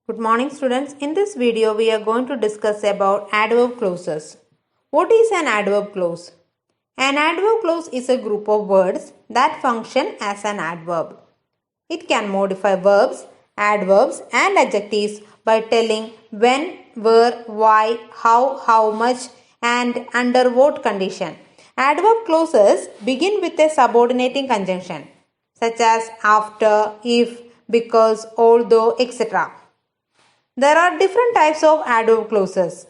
Good morning students. In this video we are going to discuss about adverb clauses. What is an adverb clause? An adverb clause is a group of words that function as an adverb. It can modify verbs, adverbs and adjectives by telling when, where, why, how much and under what condition. Adverb clauses begin with a subordinating conjunction such as after, if, because, although, etc. There are different types of adverb clauses.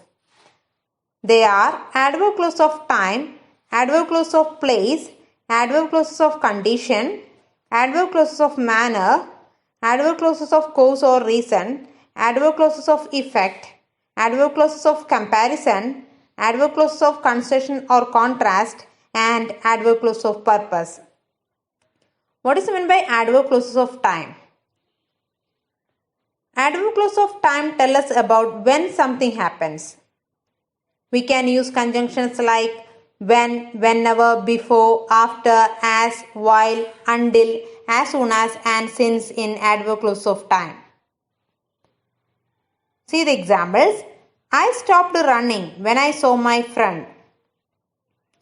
They are adverb clause of time, adverb clause of place, adverb clauses of condition, adverb clauses of manner, adverb clauses of cause or reason, adverb clauses of effect, adverb clauses of comparison, adverb clauses of concession or contrast, and adverb clause of purpose. What is meant by adverb clauses of time? Adverb clause of time tell us about when something happens. We can use conjunctions like when, whenever, before, after, as, while, until, as soon as and since in adverb clause of time. See the examples. I stopped running when I saw my friend.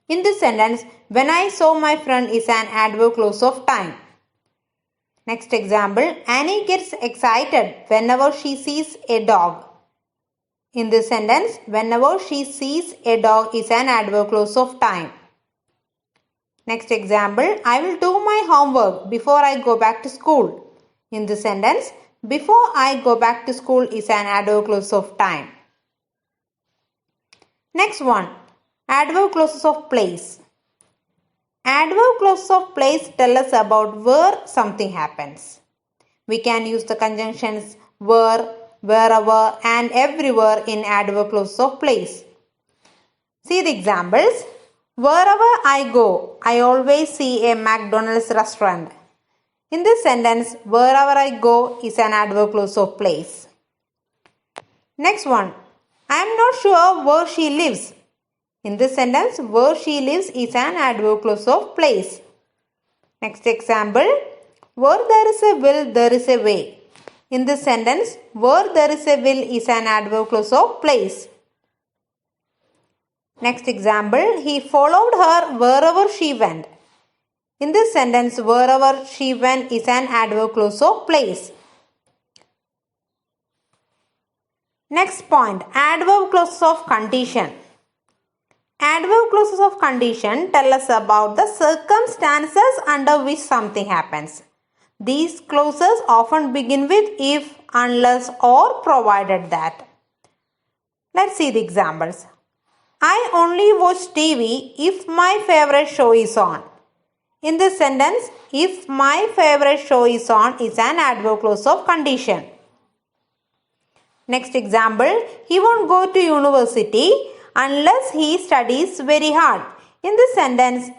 In this sentence, when I saw my friend is an adverb clause of time. Next example, Annie gets excited whenever she sees a dog. In this sentence, whenever she sees a dog is an adverb clause of time. Next example, I will do my homework before I go back to school. In this sentence, before I go back to school is an adverb clause of time. Next one, adverb clauses of place. Adverb clauses of place tell us about where something happens. We can use the conjunctions where, wherever and everywhere in adverb clauses of place. See the examples. Wherever I go, I always see a McDonald's restaurant. In this sentence, wherever I go is an adverb clause of place. Next one, I am not sure where she lives. In this sentence, where she lives is an adverb clause of place. Next example, where there is a will, there is a way. In this sentence, where there is a will is an adverb clause of place. Next example, he followed her wherever she went. In this sentence, wherever she went is an adverb clause of place. Next point, adverb clauses of condition. Adverb clauses of condition tell us about the circumstances under which something happens. These clauses often begin with if, unless or provided that. Let's see the examples. I only watch TV if my favorite show is on. In this sentence, if my favorite show is on is an adverb clause of condition. Next example, he won't go to university unless he studies very hard. In this sentence,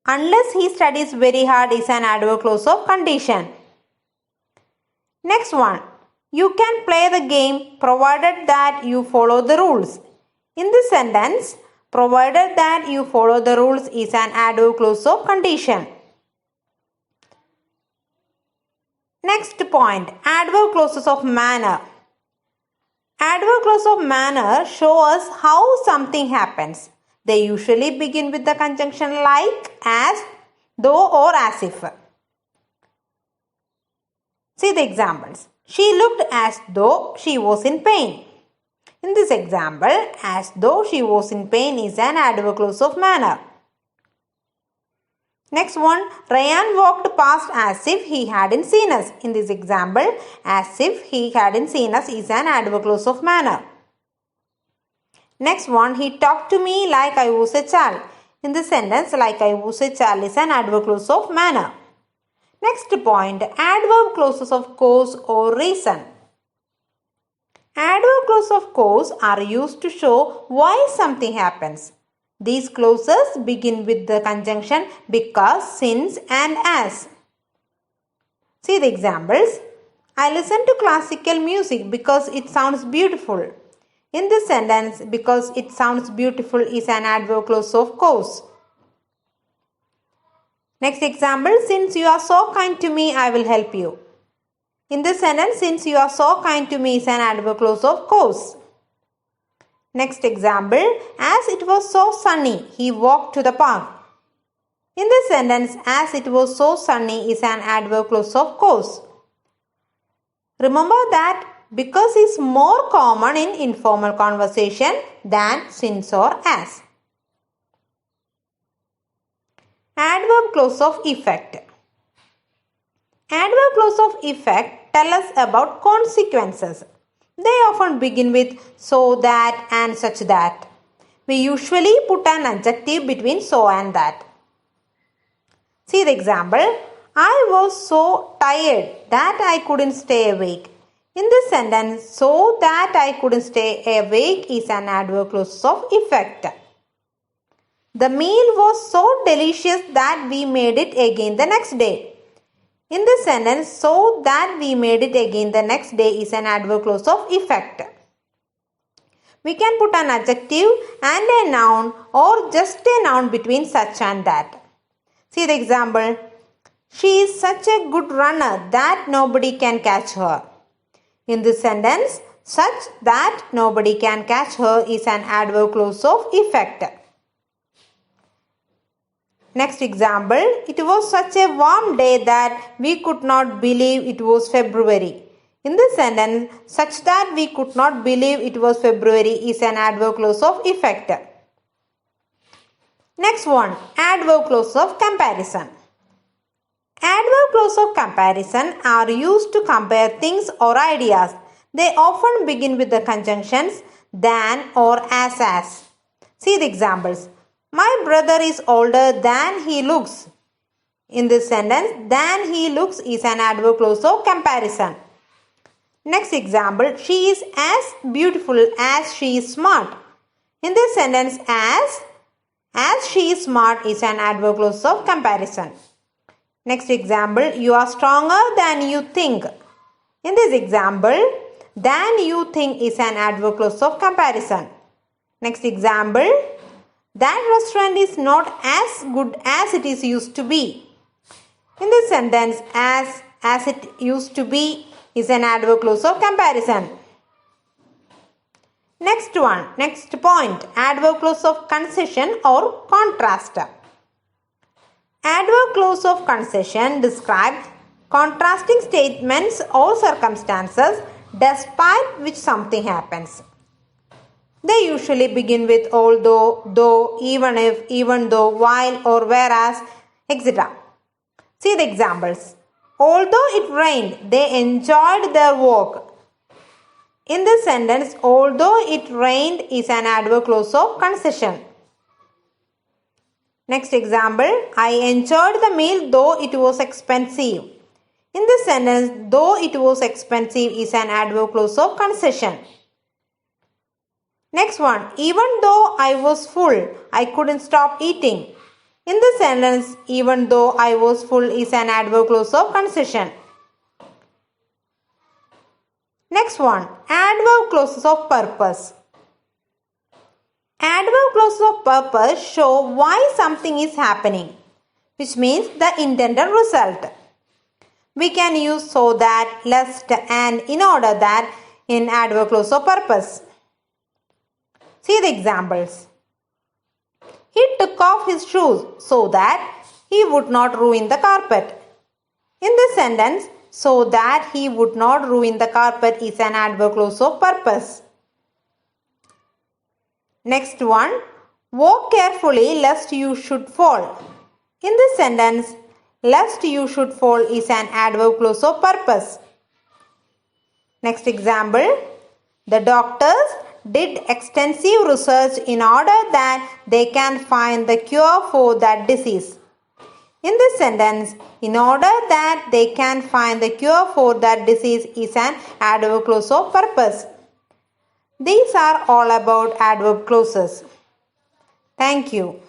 unless he studies very hard is an adverb clause of condition. Next one, you can play the game provided that you follow the rules. In this sentence, provided that you follow the rules is an adverb clause of condition. Next point, adverb clauses of manner. Adverb clauses of manner show us how something happens. They usually begin with the conjunction like, as, though or as if. See the examples. She looked as though she was in pain. In this example, as though she was in pain is an adverb clause of manner. Next one, Ryan walked past as if he hadn't seen us. In this example, as if he hadn't seen us is an adverb clause of manner. Next one, he talked to me like I was a child. In this sentence, like I was a child is an adverb clause of manner. Next point, adverb clauses of cause or reason. Adverb clauses of cause are used to show why something happens. These clauses begin with the conjunction because, since and as. See the examples. I listen to classical music because it sounds beautiful. In this sentence, because it sounds beautiful is an adverb clause of cause. Next example, since you are so kind to me, I will help you. In this sentence, since you are so kind to me is an adverb clause of course. Next example, as it was so sunny, he walked to the park. In this sentence, as it was so sunny is an adverb clause of course. Remember that because is more common in informal conversation than since or as. Adverb clause of effect. Adverb clause of effect tell us about consequences. They often begin with so that and such that. We usually put an adjective between so and that. See the example. I was so tired that I couldn't stay awake. In this sentence, so that I couldn't stay awake is an adverb clause of effect. The meal was so delicious that we made it again the next day. In this sentence, so that we made it again the next day is an adverb clause of effect. We can put an adjective and a noun or just a noun between such and that. See the example. She is such a good runner that nobody can catch her. In this sentence, such that nobody can catch her is an adverb clause of effect. Next example, it was such a warm day that we could not believe it was February. In this sentence, such that we could not believe it was February is an adverb clause of effect. Next one, adverb clause of comparison. Adverb clause of comparison are used to compare things or ideas. They often begin with the conjunctions than or as. See the examples. My brother is older than he looks. In this sentence, than he looks is an adverb clause of comparison. Next example, she is as beautiful as she is smart. In this sentence, as she is smart is an adverb clause of comparison. Next example, you are stronger than you think. In this example, than you think is an adverb clause of comparison. Next example, that restaurant is not as good as it is used to be. In this sentence, as it used to be is an adverb clause of comparison. Next point, adverb clause of concession or contrast. Adverb clause of concession describe contrasting statements or circumstances despite which something happens. They usually begin with although, though, even if, even though, while or whereas, etc. See the examples. Although it rained, they enjoyed their walk. In this sentence, although it rained is an adverb clause of concession. Next example, I enjoyed the meal though it was expensive. In this sentence, though it was expensive is an adverb clause of concession. Next one, even though I was full, I couldn't stop eating. In this sentence, even though I was full is an adverb clause of concession. Next one, adverb clauses of purpose. Adverb clauses of purpose show why something is happening, which means the intended result. We can use so that, lest, and in order that in adverb clause of purpose. See the examples. He took off his shoes so that he would not ruin the carpet. In this sentence, so that he would not ruin the carpet is an adverb clause of purpose. Next one, walk carefully lest you should fall. In this sentence, lest you should fall is an adverb clause of purpose. Next example, the doctors did extensive research in order that they can find the cure for that disease. In this sentence, in order that they can find the cure for that disease is an adverb clause of purpose. These are all about adverb clauses. Thank you.